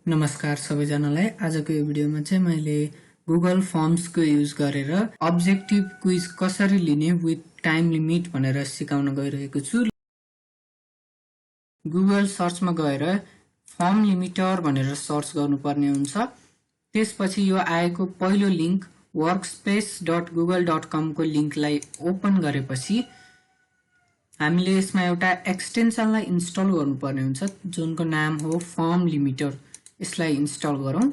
नमस्कार सबैजनालाई। आजको यो भिडियोमा चाहिँ मैले गुगल फर्म्स को युज गरेर अब्जेक्टिभ क्विज कसरी लिने विथ टाइम लिमिट भनेर सिकाउन गइरहेको छु। गुगल सर्चमा गएर फर्म लिमिटर भनेर सर्च गर्नुपर्ने हुन्छ। त्यसपछि यो आएको पहिलो लिंक workspace.google.com को लिंकलाई ओपन गरेपछि हामीले यसमा एउटा एक्सटेन्सनलाई इन्स्टल गर्नुपर्ने हुन्छ जुनको नाम हो फर्म लिमिटर। यसलाई इन्स्टल गरौँ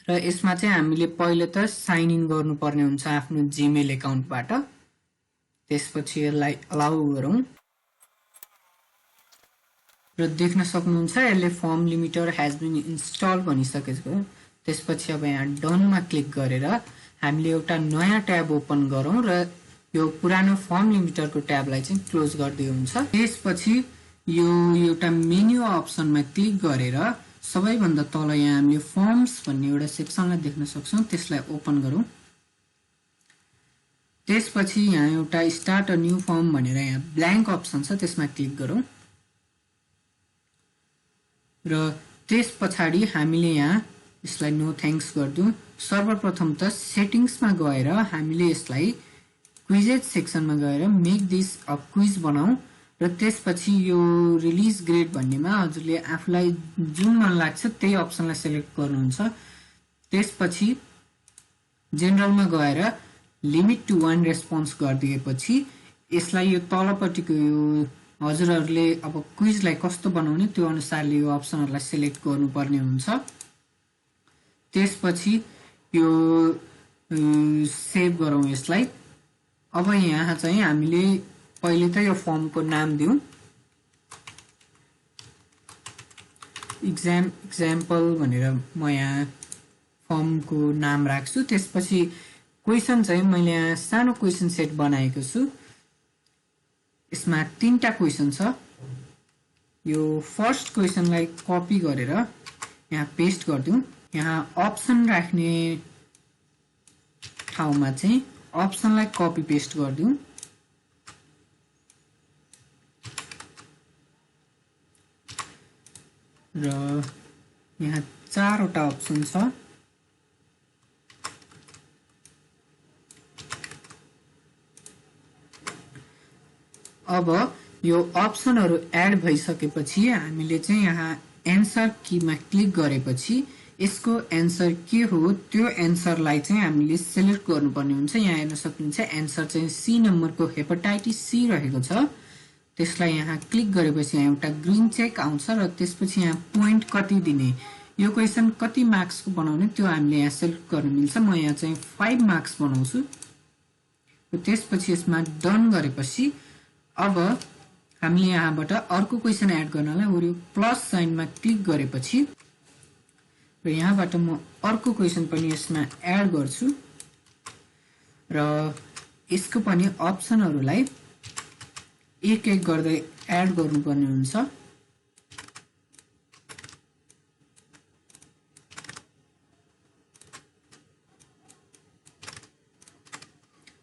र यसमा चाहिँ हामीले पहिले त साइन इन गर्नुपर्ने हुन्छ आफ्नो जीमेल एकाउन्टबाट। त्यसपछि यसलाई अलाउ गरौँ र देख्न सक्नुहुन्छ यसले firm limiter has been install भनिसकेको। त्यसपछि अब यहाँ डनमा क्लिक गरेर हामीले एउटा नयाँ ट्याब ओपन गरौँ र यो पुरानो फर्म लिमिटरको ट्याबलाई चाहिँ क्लोज गरिदियो हुन्छ। त्यसपछि यो एउटा मेन्यु अप्सनमा क्लिक गरेर सबैभन्दा तल यहाँ हामीले फर्म्स भन्ने एउटा सेक्सनलाई देख्न सक्छौं, त्यसलाई ओपन गरौँ। त्यसपछि यहाँ एउटा स्टार्ट अ न्यू फर्म भनेर यहाँ ब्ल्याङ्क अप्सन छ, त्यसमा क्लिक गरौँ र त्यसपछाडी हामीले यहाँ यसलाई नो थ्यांक्स गर्दियौं। सर्वप्रथम त सेटिंग्समा गएर हामीले यसलाई क्विजेज सेक्सनमा गएर मेक दिस अ क्विज बनाऊ र त्यसपछि यो रिलिज ग्रेड भन्नेमा हजुरले आफुलाई जुन मन लाग्छ त्यही अप्सनलाई सिलेक्ट गर्नुहुन्छ। त्यसपछि जेनरलमा गएर लिमिट टु 1 रेस्पोन्स गरिदिएपछि यसलाई यो तलपट्टिको यो हजुरहरूले अब क्विजलाई कस्तो बनाउने त्यो अनुसारले यो अप्सनहरुलाई सिलेक्ट गर्नुपर्ने हुन्छ। त्यसपछि यो सेभ गरौँ यसलाई। अब यहाँ चाहिँ हामीले पहिले त यो फर्मको नाम दिउँ, एक्जाम्पल भनेर म यहाँ फर्मको नाम राख्छु। त्यसपछि क्वेशन चाहिँ मैले यहाँ सानो क्वेशन सेट बनाएको छु। यसमा 3टा क्वेशन छ। यो फर्स्ट क्वेशनलाई कपी गरेर यहाँ पेस्ट गर्दिउँ। यहाँ अप्सन राख्ने ठाउँमा चाहिँ अप्सनलाई कपी पेस्ट गर्दिउँ र यहाँ 4वटा अप्सन छ। अब यो अप्सनहरु एड भइसकेपछि हामीले चाहिँ यहाँ एन्सर कीमा क्लिक गरेपछि यसको एन्सर के हो त्यो एन्सरलाई चाहिँ हामीले सिलेक्ट गर्नुपर्ने हुन्छ। यहाँ हेर्न सक्नुहुन्छ एन्सर चाहिँ सी नम्बरको हेपाटाइटिस सी रहेको छ। त्यसलाई यहाँ क्लिक गरेपछि यहाँ एउटा ग्रीन चेक आउँछ र त्यसपछि यहाँ पोइन्ट कति दिने, यो क्वेशन कति मार्क्सको बनाउने त्यो हामीले यहाँ सिलेक्ट गर्न मिल्छ। म यहाँ चाहिँ 5 मार्क्स बनाउँछु र त्यसपछि यसमा डन गरेपछि अब हामीले यहाँबाट अर्को क्वेशन एड गर्नलाई वरु प्लस साइनमा क्लिक गरेपछि र यहाँबाट म अर्को क्वेशन पनि यसमा एड गर्छु र यसको पनि अप्सनहरुलाई एक एक गर्दै एड गर्नुपर्ने हुन्छ।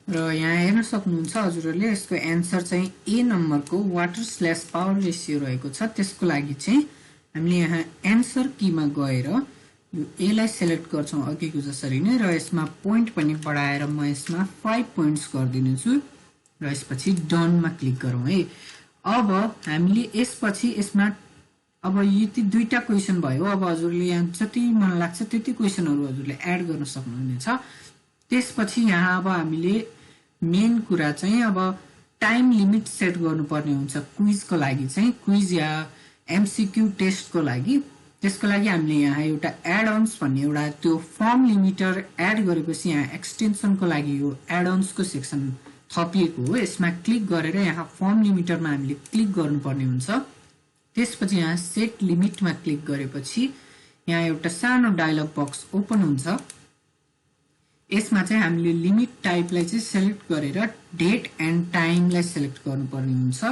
र यहाँ हेर्न सक्नुहुन्छ हजुरहरूले यसको एन्सर चाहिँ ए नम्बरको वाटर/पावर रेशियो रहेको छ। त्यसको लागि चाहिँ हामीले यहाँ एन्सर कीमा गएर यो ए लाई सिलेक्ट गर्छौं अघिको जसरी नै र यसमा पोइन्ट पनि बढाएर म यसमा 5 पोइन्ट्स गर्दिने छु र यसपछि डनमा क्लिक गरौँ है। अब हामीले यसपछि यसमा अब यति 2टा क्वेशन भयो। अब हजुरले यहाँ जति मन लाग्छ त्यति क्वेशनहरु हजुरले एड गर्न सक्नुहुनेछ। त्यसपछि यहाँ अब हामीले मेन कुरा चाहिँ अब टाइम लिमिट सेट गर्नुपर्ने हुन्छ क्विजको लागि चाहिँ, क्विज या एमसीक्यू टेस्टको लागि। त्यसको लागि हामीले यहाँ एउटा एड अन्स भन्ने एउटा त्यो फर्म लिमिटर एड गरेपछि यहाँ एक्सटेन्सनको लागि यो एड अन्सको सेक्सन थपिएको हो। यसमा क्लिक गरेर यहाँ फर्म लिमिटरमा हामीले क्लिक गर्नुपर्ने हुन्छ। त्यसपछि यहाँ सेट लिमिटमा क्लिक गरेपछि यहाँ एउटा सानो डायलग बक्स ओपन हुन्छ। यसमा चाहिँ हामीले लिमिट टाइपलाई चाहिँ सिलेक्ट गरेर डेट एन्ड टाइमलाई सिलेक्ट गर्नुपर्ने हुन्छ।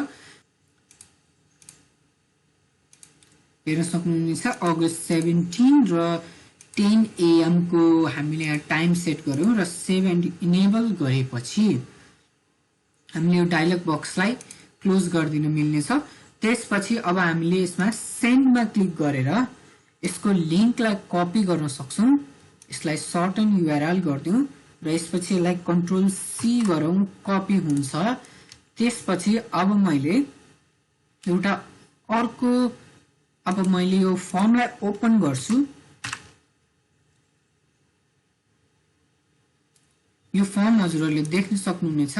हेर्न सक्नुहुन्छ अगस्त 17 र 10 AM को हामीले यहाँ टाइम सेट गर्यौं र सेभ एन्ड इनेबल गरेपछि हामीले यो डायलग बक्सलाई क्लोज गरिदिन मिल्ने छ। त्यसपछि अब हामीले यसमा सेन्डमा क्लिक गरेर यसको लिंकलाई कपी गर्न सक्छौं। यसलाई सर्टन URL गर्दियौं र यसपछि यसलाई कन्ट्रोल C गरौँ, कपी हुन्छ। त्यसपछि अब मैले एउटा अर्को अब मैले यो फर्मलाई ओपन गर्छु। यो फर्म हजुरहरूले देख्न सक्नुहुनेछ।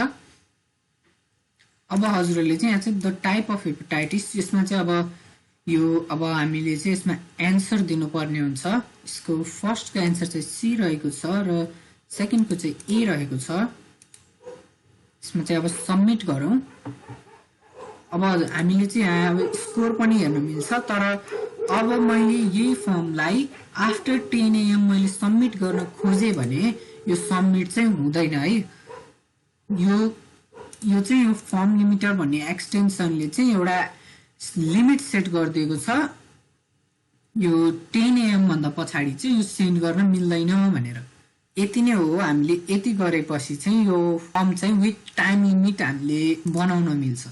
अब हजुरहरूले चाहिँ यहाँ चाहिँ द टाइप अफ हेपाटाइटिस, यसमा चाहिँ अब हामीले चाहिँ यसमा एन्सर दिनुपर्ने हुन्छ। यसको फर्स्टको एन्सर चाहिँ C रहेको छ र सेकेन्डको चाहिँ A रहेको छ। यसमा चाहिँ अब सबमिट गरौँ। अब हामीले चाहिँ यहाँ अब स्कोर पनि हेर्न मिल्छ, तर अब मैले यही फर्मलाई आफ्टर 10 AM मैले सबमिट गर्न खोजे भने यो सबमिट चाहिँ हुँदैन है। यो चाहिँ यो फर्म लिमिटर भन्ने एक्सटेन्सनले चाहिँ एउटा लिमिट सेट गरिदिएको छ। यो 10 AM भन्दा पछाडि चाहिँ यो सेन्ड गर्न मिल्दैन भनेर। यति नै हो। हामीले यति गरेपछि चाहिँ यो फर्म चाहिँ विथ टाइम लिमिट हामीले बनाउन मिल्छ।